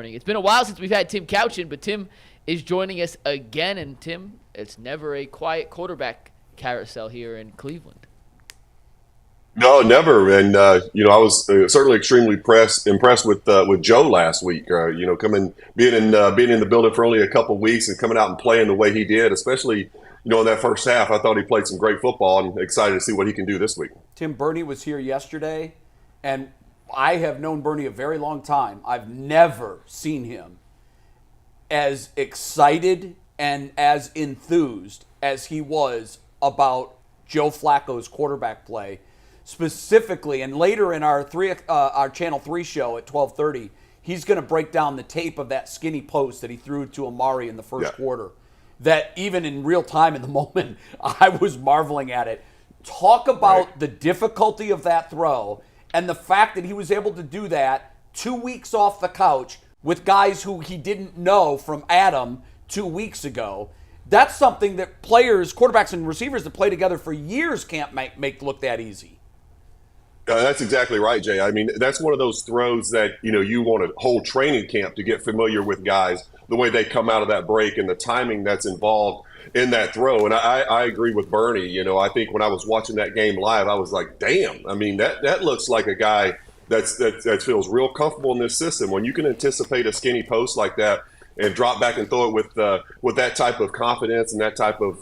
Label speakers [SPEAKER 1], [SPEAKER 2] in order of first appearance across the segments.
[SPEAKER 1] It's been a while since we've had Tim Couchin, but Tim is joining us again. And Tim, it's never a quiet quarterback carousel here in Cleveland.
[SPEAKER 2] No, never. And I was certainly extremely impressed with Joe last week. Being in the building for only a couple of weeks and coming out and playing the way he did, especially in that first half, I thought he played some great football, and excited to see what he can do this week.
[SPEAKER 3] Tim, Bernie was here yesterday, and I have known Bernie a very long time. I've never seen him as excited and as enthused as he was about Joe Flacco's quarterback play. Specifically, and later in our Channel 3 show at 12:30, he's going to break down the tape of that skinny post that he threw to Amari in the first quarter. That even in real time in the moment, I was marveling at it. Talk about the difficulty of that throw and the fact that he was able to do that 2 weeks off the couch with guys who he didn't know from Adam 2 weeks ago. That's something that players, quarterbacks and receivers that play together for years can't make look that easy.
[SPEAKER 2] That's exactly right, Jay. I mean, that's one of those throws that, you want a whole training camp to get familiar with guys, the way they come out of that break and the timing that's involved in that throw. And I agree with Bernie. I think when I was watching that game live, I was like, damn, I mean, that looks like a guy that feels real comfortable in this system. When you can anticipate a skinny post like that and drop back and throw it with that type of confidence and that type of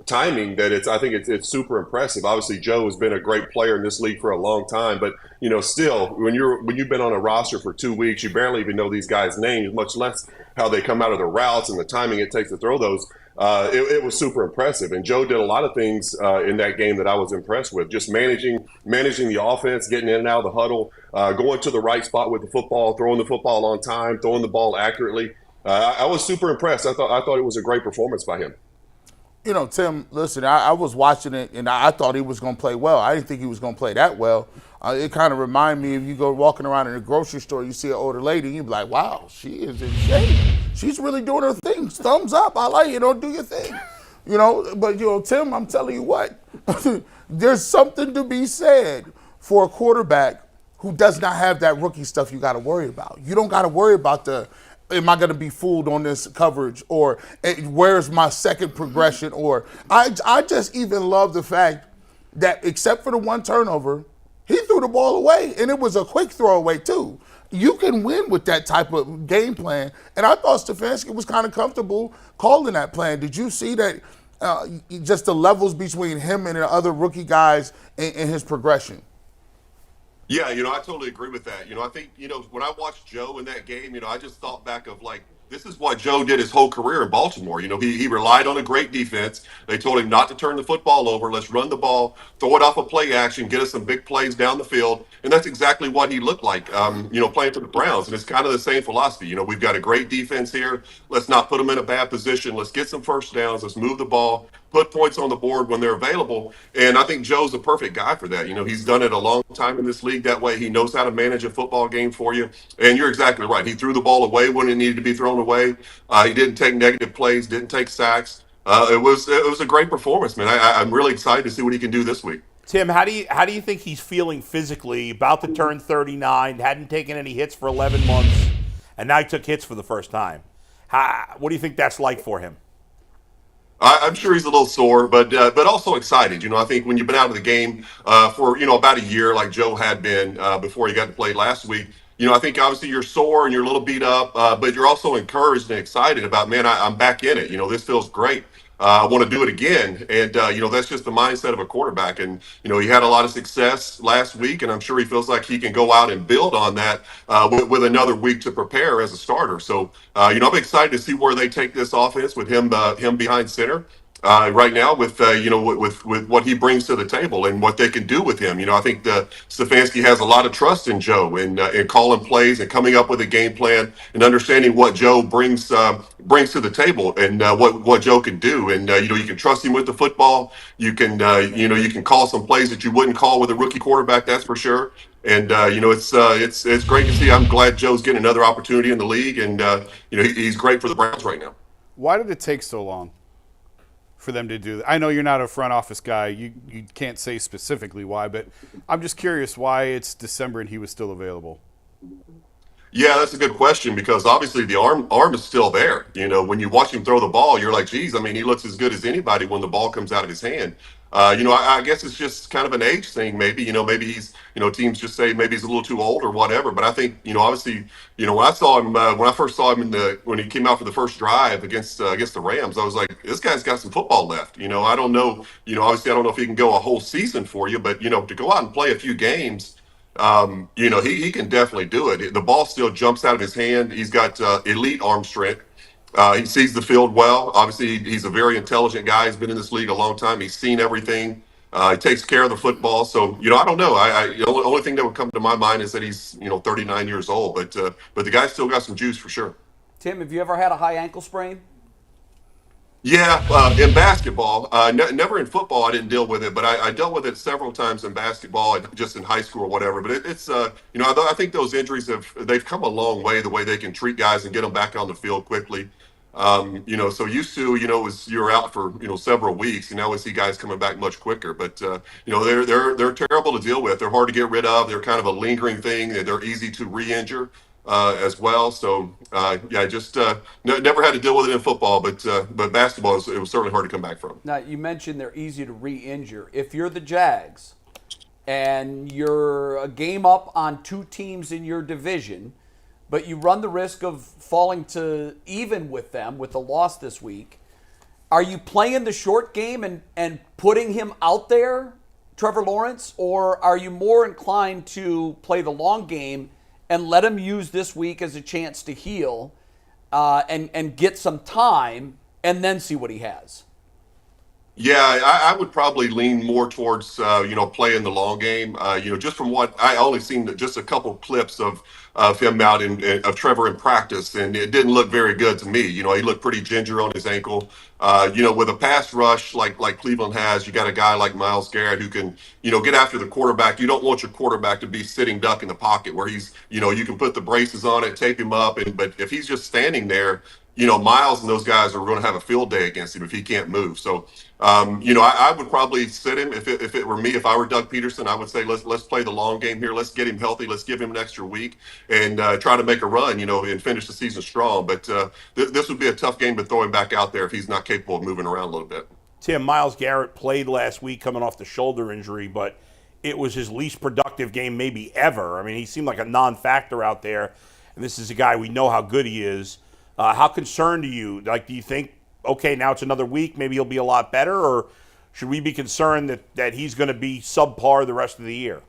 [SPEAKER 2] timing, I think it's super impressive. Obviously, Joe has been a great player in this league for a long time, but still, when you've been on a roster for 2 weeks, you barely even know these guys' names, much less how they come out of the routes and the timing it takes to throw those. It was super impressive, and Joe did a lot of things in that game that I was impressed with. Just managing the offense, getting in and out of the huddle, going to the right spot with the football, throwing the football on time, throwing the ball accurately. I was super impressed. I thought it was a great performance by him.
[SPEAKER 4] Tim, listen, I was watching it, and I thought he was going to play well. I didn't think he was going to play that well. It kind of reminded me, if you go walking around in a grocery store, you see an older lady, you be like, wow, she is in shape. She's really doing her thing. Thumbs up. I like you. Do your thing. But, Tim, I'm telling you what, there's something to be said for a quarterback who does not have that rookie stuff you got to worry about. You don't got to worry about am I going to be fooled on this coverage, or where's my second progression, or I just even love the fact that except for the one turnover, he threw the ball away, and it was a quick throwaway too. You can win with that type of game plan, and I thought Stefanski was kind of comfortable calling that plan. Did you see that, just the levels between him and the other rookie guys in his progression?
[SPEAKER 2] Yeah, I totally agree with that. I think, when I watched Joe in that game, I just thought back of this is what Joe did his whole career in Baltimore. He relied on a great defense. They told him not to turn the football over. Let's run the ball, throw it off a play action, get us some big plays down the field. And that's exactly what he looked like, playing for the Browns. And it's kind of the same philosophy. We've got a great defense here. Let's not put them in a bad position. Let's get some first downs. Let's move the ball, put points on the board when they're available. And I think Joe's the perfect guy for that. He's done it a long time in this league that way. He knows how to manage a football game for you. And you're exactly right. He threw the ball away when it needed to be thrown away. He didn't take negative plays, didn't take sacks. It was a great performance, man. I'm really excited to see what he can do this week.
[SPEAKER 5] Tim, how do you think he's feeling physically? About to turn 39, hadn't taken any hits for 11 months, and now he took hits for the first time. What do you think that's like for him?
[SPEAKER 2] I'm sure he's a little sore, but also excited. I think when you've been out of the game for about a year, like Joe had been before he got to play last week, I think obviously you're sore and you're a little beat up, but you're also encouraged and excited about, man, I'm back in it. This feels great. I want to do it again. And, that's just the mindset of a quarterback. And, he had a lot of success last week, and I'm sure he feels like he can go out and build on that with another week to prepare as a starter. So, I'm excited to see where they take this offense with him behind center. Right now with what he brings to the table and what they can do with him. I think Stefanski has a lot of trust in Joe in calling plays and coming up with a game plan and understanding what Joe brings to the table and what Joe can do. And, you can trust him with the football. You can call some plays that you wouldn't call with a rookie quarterback, that's for sure. And, it's great to see. I'm glad Joe's getting another opportunity in the league. And, he's great for the Browns right now.
[SPEAKER 6] Why did it take so long for them to do that? I know you're not a front office guy. You can't say specifically why, but I'm just curious why it's December and he was still available.
[SPEAKER 2] Yeah, that's a good question because obviously the arm is still there. You know, when you watch him throw the ball, you're like, geez, I mean, he looks as good as anybody when the ball comes out of his hand. I guess it's just kind of an age thing, maybe. Maybe he's, teams just say maybe he's a little too old or whatever. But I think, obviously, when I saw him, when I first saw him when he came out for the first drive against the Rams, I was like, this guy's got some football left. I don't know. Obviously, I don't know if he can go a whole season for you, but to go out and play a few games. He can definitely do it. The ball still jumps out of his hand. He's got elite arm strength. He sees the field well. Obviously, he's a very intelligent guy. He's been in this league a long time. He's seen everything. He takes care of the football. So, I don't know. The only thing that would come to my mind is that he's, 39 years old. But the guy's still got some juice for sure.
[SPEAKER 3] Tim, have you ever had a high ankle sprain?
[SPEAKER 2] Yeah, in basketball, never in football. I didn't deal with it, but I dealt with it several times in basketball, just in high school or whatever. But I think those injuries they've come a long way. The way they can treat guys and get them back on the field quickly. So used to, you're out for several weeks, and now we see guys coming back much quicker. But they're terrible to deal with. They're hard to get rid of. They're kind of a lingering thing. They're easy to re-injure. As well. So just never had to deal with it in football, but basketball it was certainly hard to come back from.
[SPEAKER 3] Now, you mentioned they're easy to re-injure. If you're the Jags and you're a game up on two teams in your division, but you run the risk of falling to even with them with the loss this week, are you playing the short game and putting him out there, Trevor Lawrence, or are you more inclined to play the long game and let him use this week as a chance to heal and get some time and then see what he has?
[SPEAKER 2] Yeah, I would probably lean more towards playing the long game. Just from what I only seen just a couple clips of him out of Trevor in practice, and it didn't look very good to me. He looked pretty ginger on his ankle. With a pass rush like Cleveland has, you got a guy like Myles Garrett who can get after the quarterback. You don't want your quarterback to be sitting duck in the pocket where he's you can put the braces on it, tape him up, but if he's just standing there, Miles and those guys are going to have a field day against him if he can't move. So, I would probably sit him if it were me. If I were Doug Peterson, I would say let's play the long game here. Let's get him healthy. Let's give him an extra week and try to make a run, and finish the season strong. But this would be a tough game to throw him back out there if he's not capable of moving around a little bit.
[SPEAKER 5] Tim, Myles Garrett played last week coming off the shoulder injury, but it was his least productive game maybe ever. I mean, he seemed like a non-factor out there, and this is a guy we know how good he is. How concerned are you? Do you think, okay, now it's another week, maybe he'll be a lot better, or should we be concerned that he's going to be subpar the rest of the year?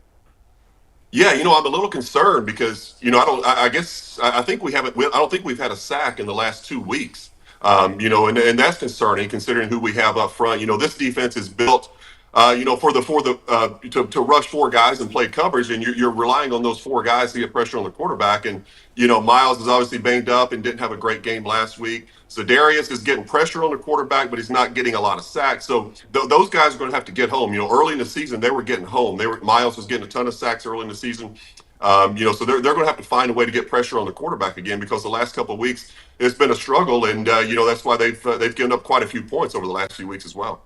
[SPEAKER 2] Yeah, I'm a little concerned because, I think I don't think we've had a sack in the last 2 weeks. And that's concerning considering who we have up front. This defense is built, to rush four guys and play coverage, and you're relying on those four guys to get pressure on the quarterback. And Miles is obviously banged up and didn't have a great game last week. Darius is getting pressure on the quarterback, but he's not getting a lot of sacks. So those guys are going to have to get home. Early in the season they were getting home. Miles was getting a ton of sacks early in the season. So they're going to have to find a way to get pressure on the quarterback again because the last couple of weeks it's been a struggle, and that's why they've given up quite a few points over the last few weeks as well.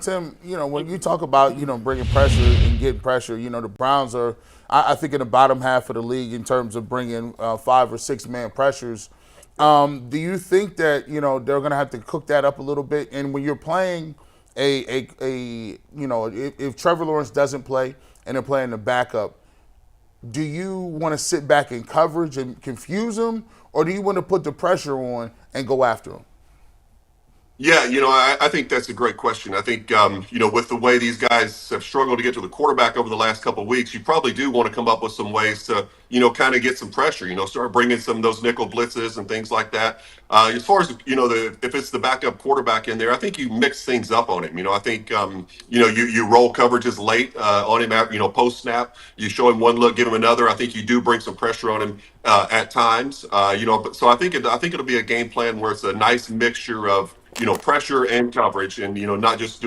[SPEAKER 4] Tim, when you talk about, bringing pressure and getting pressure, the Browns are, I think, in the bottom half of the league in terms of bringing 5 or 6 man pressures. Do you think that, they're going to have to cook that up a little bit? And when you're playing if Trevor Lawrence doesn't play and they're playing the backup, do you want to sit back in coverage and confuse them, or do you want to put the pressure on and go after them?
[SPEAKER 2] Yeah, I think that's a great question. I think, with the way these guys have struggled to get to the quarterback over the last couple of weeks, you probably do want to come up with some ways to, kind of get some pressure, start bringing some of those nickel blitzes and things like that. As far as, if it's the backup quarterback in there, I think you mix things up on him. I think, you roll coverages late on him, post snap. You show him one look, give him another. I think you do bring some pressure on him at times. So I think it'll be a game plan where it's a nice mixture of pressure and coverage, and not just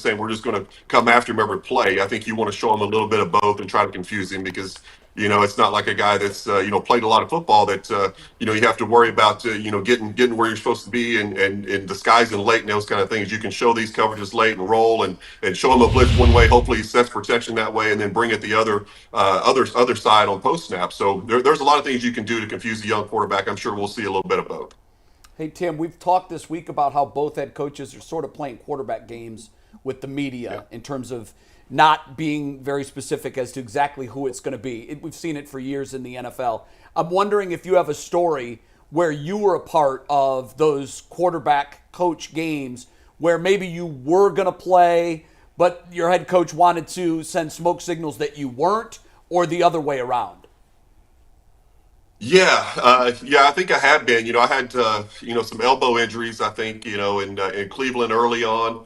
[SPEAKER 2] saying we're just going to come after him every play. I think you want to show him a little bit of both and try to confuse him because it's not like a guy that's played a lot of football that you have to worry about getting where you're supposed to be and disguising late and those kind of things. You can show these coverages late and roll and show him a blitz one way. Hopefully he sets protection that way and then bring it the other side on post snap. So there's a lot of things you can do to confuse the young quarterback. I'm sure we'll see a little bit of both.
[SPEAKER 3] Hey, Tim, we've talked this week about how both head coaches are sort of playing quarterback games with the media in terms of not being very specific as to exactly who it's going to be. We've seen it for years in the NFL. I'm wondering if you have a story where you were a part of those quarterback coach games where maybe you were going to play, but your head coach wanted to send smoke signals that you weren't, or the other way around.
[SPEAKER 2] Yeah, I think I have been. I had some elbow injuries. I think in Cleveland early on.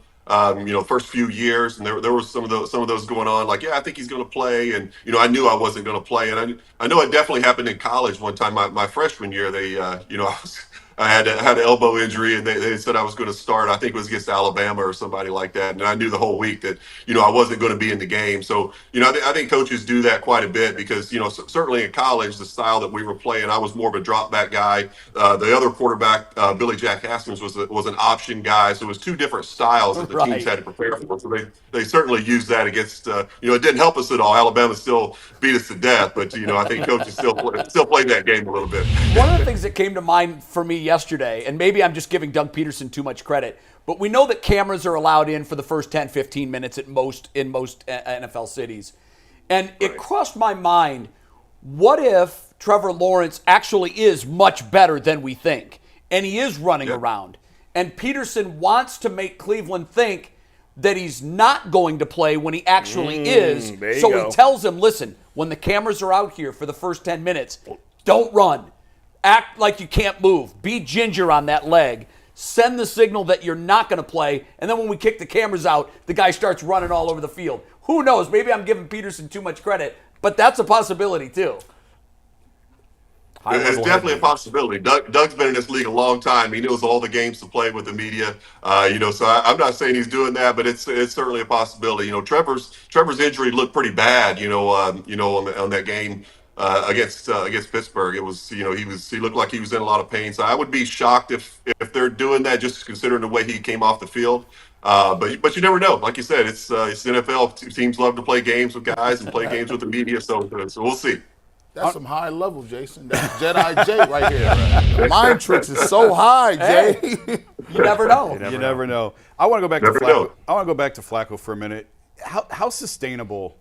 [SPEAKER 2] First few years, and there was some of those going on. Like, I think he's going to play, and I knew I wasn't going to play, and I know it definitely happened in college one time. My freshman year, they I had an elbow injury, and they said I was going to start. I think it was against Alabama or somebody like that, and I knew the whole week that I wasn't going to be in the game. So I think coaches do that quite a bit because certainly in college the style that we were playing, I was more of a drop back guy. The other quarterback, Billy Jack Haskins, was an option guy. So it was two different styles that the teams had to prepare for. So they certainly used that against. It didn't help us at all. Alabama still beat us to death, but I think coaches still played that game a little bit.
[SPEAKER 3] One of the things that came to mind for me yesterday, and maybe I'm just giving Doug Peterson too much credit, but we know that cameras are allowed in for the first 10, 15 minutes in most NFL cities. And it crossed my mind, what if Trevor Lawrence actually is much better than we think, and he is running around, and Peterson wants to make Cleveland think that he's not going to play when he actually is. So he tells him, listen, when the cameras are out here for the first 10 minutes, don't run. Act like you can't move. Be ginger on that leg. Send the signal that you're not going to play. And then when we kick the cameras out, the guy starts running all over the field. Who knows? Maybe I'm giving Peterson too much credit, but that's a possibility too.
[SPEAKER 2] It's definitely a possibility. Doug's been in this league a long time. He knows all the games to play with the media. So I'm not saying he's doing that, but it's certainly a possibility. Trevor's injury looked pretty bad. On that game against Pittsburgh, it was he looked like he was in a lot of pain. So I would be shocked if they're doing that, just considering the way he came off the field. But you never know. Like you said, it's NFL. Teams love to play games with guys and play games with the media. So we'll see.
[SPEAKER 4] That's some high level, Jason. That's Jedi Jay right here. The mind tricks is so high, Jay.
[SPEAKER 3] You never know.
[SPEAKER 6] You never know. I want to go back to Flacco. I want to go back to Flacco for a minute. How sustainable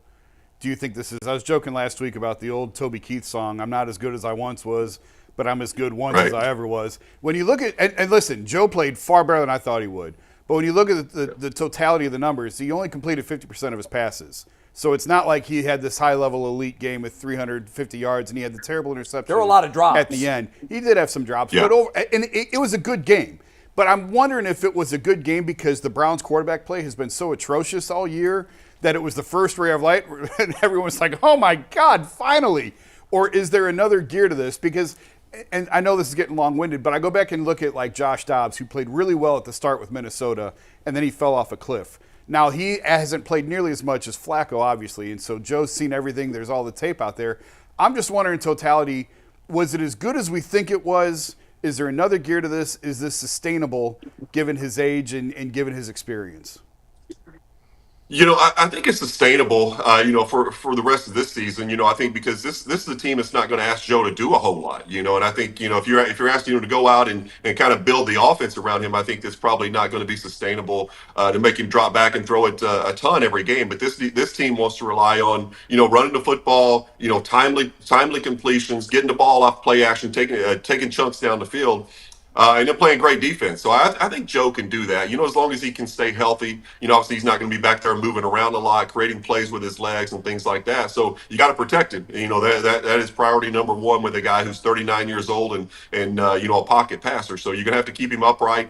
[SPEAKER 6] do you think this is? I was joking last week about the old Toby Keith song, I'm not as good as I once was, but I'm as good once as I ever was. When you look at, and listen, Joe played far better than I thought he would. But when you look at the totality of the numbers, he only completed 50% of his passes. So it's not like he had this high-level elite game with 350 yards and he had the terrible interception.
[SPEAKER 3] There were a lot of drops.
[SPEAKER 6] At the end. He did have some drops. Yeah. But it was a good game. But I'm wondering if it was a good game because the Browns quarterback play has been so atrocious all year that it was the first ray of light and everyone's like, oh, my God, finally. Or is there another gear to this? Because, and I know this is getting long-winded, but I go back and look at like Josh Dobbs, who played really well at the start with Minnesota, and then he fell off a cliff. Now, he hasn't played nearly as much as Flacco, obviously, and so Joe's seen everything. There's all the tape out there. I'm just wondering, in totality, was it as good as we think it was? Is there another gear to this? Is this sustainable given his age and given his experience?
[SPEAKER 2] I think it's sustainable, for the rest of this season. I think because this is a team that's not going to ask Joe to do a whole lot, and I think, if you're asking him to go out and kind of build the offense around him, I think that's probably not going to be sustainable to make him drop back and throw it a ton every game. But this team wants to rely on, running the football, timely completions, getting the ball off play action, taking chunks down the field. And they're playing great defense. So I think Joe can do that, as long as he can stay healthy. Obviously he's not going to be back there moving around a lot, creating plays with his legs and things like that. So you got to protect him. That is priority number one with a guy who's 39 years old and a pocket passer. So you're going to have to keep him upright,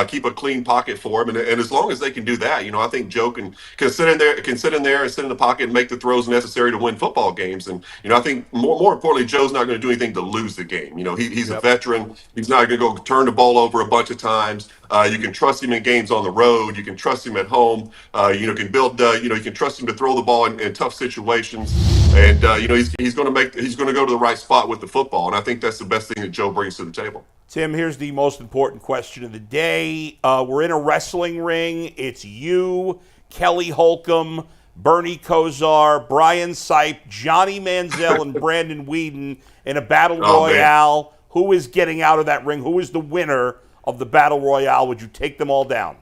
[SPEAKER 2] keep a clean pocket for him. And as long as they can do that, I think Joe can sit in there and sit in the pocket and make the throws necessary to win football games. And, I think more importantly, Joe's not going to do anything to lose the game. He's a veteran. He's not going to go turn the ball over a bunch of times. You can trust him in games on the road. You can trust him at home. You can build. You can trust him to throw the ball in tough situations. And he's going to go to the right spot with the football. And I think that's the best thing that Joe brings to the table.
[SPEAKER 5] Tim, here's the most important question of the day. We're in a wrestling ring. It's you, Kelly Holcomb, Bernie Kosar, Brian Sipe, Johnny Manziel, and Brandon Whedon in a battle royale. Man. Who is getting out of that ring? Who is the winner of the battle royale? Would you take them all down?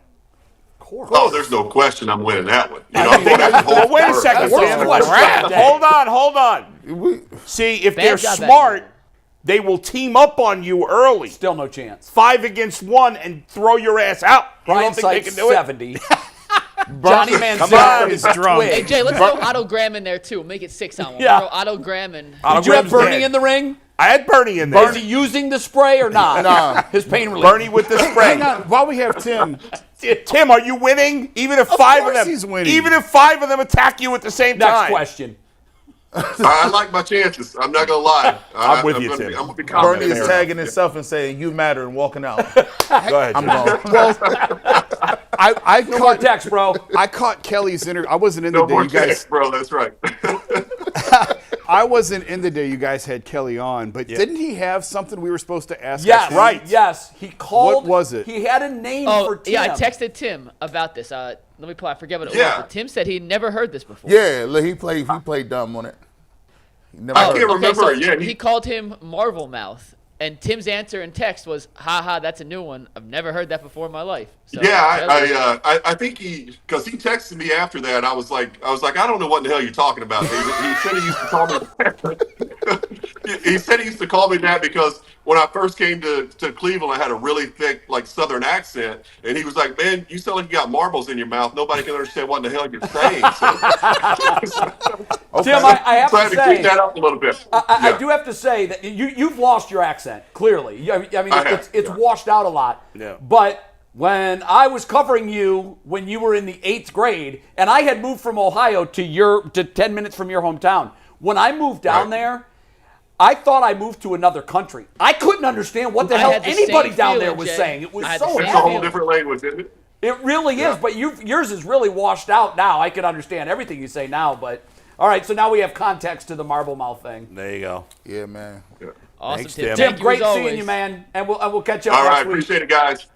[SPEAKER 2] Oh, there's no question I'm winning that one.
[SPEAKER 5] Well, wait a second. Hold on. See, if they're smart, they will team up on you early.
[SPEAKER 3] Still no chance.
[SPEAKER 5] 5 against 1 and throw your ass out.
[SPEAKER 3] Brian Sipe's 70. Johnny Manziel is drunk.
[SPEAKER 1] Hey, Jay, let's throw Otto Graham in there, too. Make it 6 on 1.
[SPEAKER 3] Yeah.
[SPEAKER 1] Throw Otto Graham in.
[SPEAKER 3] Did you have Bernie in the ring?
[SPEAKER 5] I had Bernie in there.
[SPEAKER 3] Is he using the spray or not?
[SPEAKER 4] Nah.
[SPEAKER 3] His pain relief.
[SPEAKER 5] Bernie with the spray.
[SPEAKER 6] Hang on, while we have Tim.
[SPEAKER 5] Tim, are you winning? Even if five of them,
[SPEAKER 6] he's winning.
[SPEAKER 5] Even if 5 of them attack you at the same time.
[SPEAKER 3] Next question.
[SPEAKER 2] I like my chances. I'm not going to lie.
[SPEAKER 5] I'm with you, Tim.
[SPEAKER 2] I'm going to be
[SPEAKER 4] Bernie
[SPEAKER 2] confident.
[SPEAKER 4] is tagging himself and saying, "You matter," and walking out.
[SPEAKER 5] Go ahead,
[SPEAKER 4] I'm
[SPEAKER 5] Tim.
[SPEAKER 4] gone.
[SPEAKER 6] I
[SPEAKER 3] No more text, bro.
[SPEAKER 6] I caught Kelly's interview. I wasn't in the
[SPEAKER 2] No
[SPEAKER 6] day
[SPEAKER 2] more
[SPEAKER 6] you guys.
[SPEAKER 2] text, bro. That's right.
[SPEAKER 6] I wasn't in the day you guys had Kelly on, but didn't he have something we were supposed to ask?
[SPEAKER 3] Yes,
[SPEAKER 6] us?
[SPEAKER 5] right.
[SPEAKER 3] Yes, he called.
[SPEAKER 6] What was it?
[SPEAKER 3] He had a name for Tim.
[SPEAKER 1] Yeah, I texted Tim about this. Let me pull. I forget what it was.
[SPEAKER 2] Yeah.
[SPEAKER 1] But Tim said he'd never heard this before.
[SPEAKER 4] Yeah, look, he played dumb on it. He never
[SPEAKER 2] I
[SPEAKER 4] heard
[SPEAKER 2] can't
[SPEAKER 4] it.
[SPEAKER 2] remember.
[SPEAKER 1] so
[SPEAKER 2] Yeah,
[SPEAKER 1] he called him Marvel Mouth, and Tim's answer in text was, "Ha, that's a new one. I've never heard that before in my life." So,
[SPEAKER 2] I think because he texted me after that. I was like, I don't know what the hell you're talking about. He said he used to call me. He said he used to call me that because when I first came to Cleveland, I had a really thick, like, Southern accent, and he was like, "Man, you sound like you got marbles in your mouth. Nobody can understand what the hell you're saying." So,
[SPEAKER 3] Tim, I have
[SPEAKER 2] so I
[SPEAKER 3] to
[SPEAKER 2] had to
[SPEAKER 3] say,
[SPEAKER 2] clean that up a little bit.
[SPEAKER 3] I do have to say that you've lost your accent, clearly. I mean, it's washed out a lot.
[SPEAKER 5] Yeah.
[SPEAKER 3] But when I was covering you when you were in the 8th grade, and I had moved from Ohio to 10 minutes from your hometown, when I moved down there, I thought I moved to another country. I couldn't understand what the hell
[SPEAKER 1] had the
[SPEAKER 3] anybody
[SPEAKER 1] same
[SPEAKER 3] down there
[SPEAKER 1] feeling,
[SPEAKER 3] was
[SPEAKER 1] Jay.
[SPEAKER 3] saying. It was
[SPEAKER 1] I had
[SPEAKER 3] so
[SPEAKER 1] the same
[SPEAKER 2] It's a whole
[SPEAKER 1] feeling.
[SPEAKER 2] different language, isn't it?
[SPEAKER 3] It really is, but yours is really washed out now. I can understand everything you say now, but all right. So now we have context to the marble mouth thing.
[SPEAKER 5] There you go.
[SPEAKER 4] Yeah, man.
[SPEAKER 1] Awesome,
[SPEAKER 5] Thanks,
[SPEAKER 1] Tim.
[SPEAKER 5] Tim.
[SPEAKER 3] Tim,
[SPEAKER 1] Thank you
[SPEAKER 3] great
[SPEAKER 1] as
[SPEAKER 3] seeing
[SPEAKER 1] always.
[SPEAKER 3] you, man, and we'll catch up
[SPEAKER 2] All
[SPEAKER 3] next
[SPEAKER 2] right,
[SPEAKER 3] week.
[SPEAKER 2] appreciate it, guys.